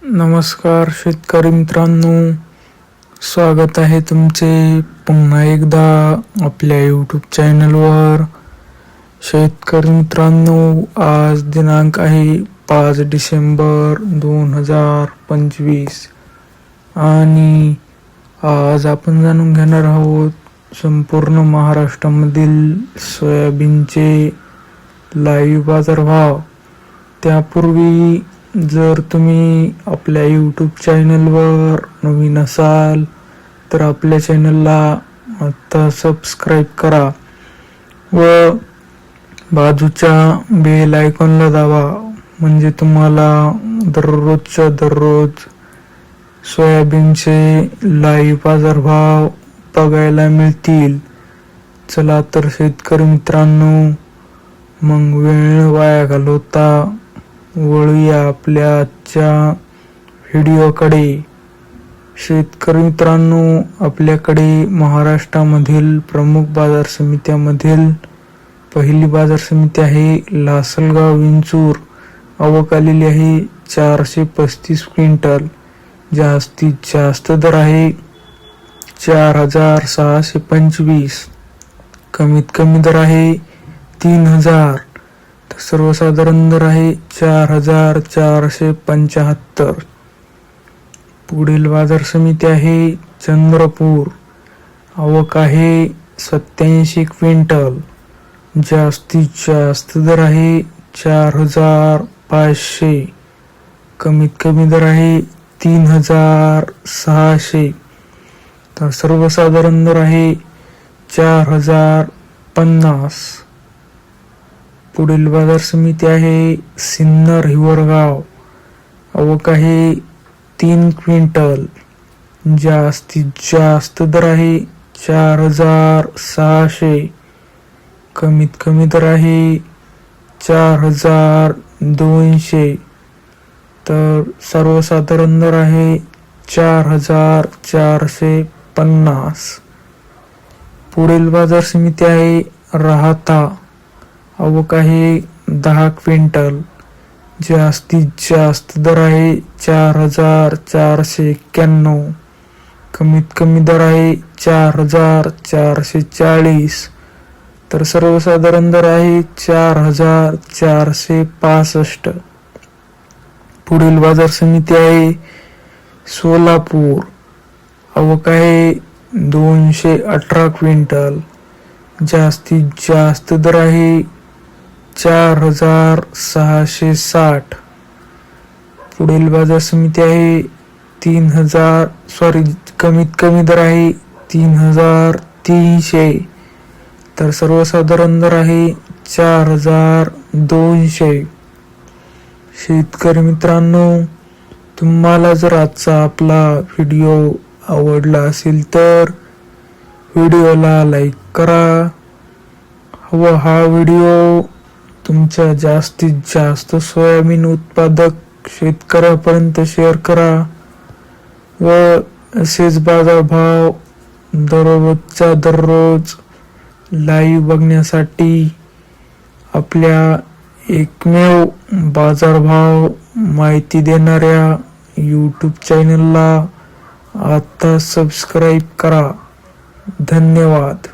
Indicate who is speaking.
Speaker 1: नमस्कार शेतकरी मित्रांनो, स्वागत आहे तुमचे पुन्हा एकदा आपल्या यूट्यूब चॅनलवर. शेतकरी मित्रांनो, आज दिनांक आहे 5 डिसेंबर 2025 आणि आज आपण जाणून घेणार आहोत संपूर्ण महाराष्ट्रामधील सोयाबीनचे लाईव्ह बाजारभाव. त्यापूर्वी जर तुम्ही आपल्या यूट्यूब चॅनलवर नवीन असाल तर आपल्या चॅनलला आता सबस्क्राईब करा व बाजूच्या बेल आयकॉनला दाबा, म्हणजे तुम्हाला दररोजच्या दररोज सोयाबीनचे लाईव्ह बाजारभाव बघायला मिळतील. चला तर शेतकरी मित्रांनो, मग वेळ वाया घालवता वळूया आपल्या आजच्या व्हिडिओकडे. शेतकरी मित्रांनो, आपल्याकडे महाराष्ट्रामधील प्रमुख बाजार समित्यामधील पहिली बाजार समिती आहे लासलगाव विंचूर. आवक आलेली आहे 435 क्विंटल. जास्तीत जास्त दर आहे 4625. कमीत कमी दर आहे 3000. सर्वसाधारण दर आहे 4475. पुढील बाजार समिती आहे चंद्रपूर. आवक आहे 87 क्विंटल. जास्तीत जास्त दर आहे 4500. कमीत कमी दर आहे 3600. तर सर्वसाधारण दर आहे 4050. पुढील बाजार समिती आहे सिन्नर हिवरगाव. आवक आहे 3 क्विंटल. जास्तीत जास्त दर आहे 4600. कमीत कमी दर आहे 4200. तर सर्वसाधारण दर आहे 4450. पुढील बाजार समिती आहे राहाता. आवक आहे 10 क्विंटल. जास्तीत जास्त दर आहे 4491. कमीत कमी दर आहे 4440. तर सर्वसाधारण दर आहे 4465. पुढील बाजार समिती आहे सोलापूर. आवक आहे 218 क्विंटल. जास्तीत जास्त दर आहे 4660. पुढील बाजार समिती आहे कमीत कमी दर आहे 3300. तर सर्वसाधारण दर आहे 4200. शेतकरी मित्रांनो, तुम्हाला जर आजचा आपला व्हिडिओ आवडला असेल तर व्हिडिओला लाईक करा व हा व्हिडिओ तुमच्या जास्तीत जास्त सोयाबीन उत्पादक शेतकऱ्यापर्यंत शेअर करा व असेच बाजारभाव दररोजचा दररोज लाईव्ह बघण्यासाठी आपल्या एकमेव बाजारभाव माहिती देणाऱ्या यूट्यूब चॅनलला आता सबस्क्राईब करा. धन्यवाद.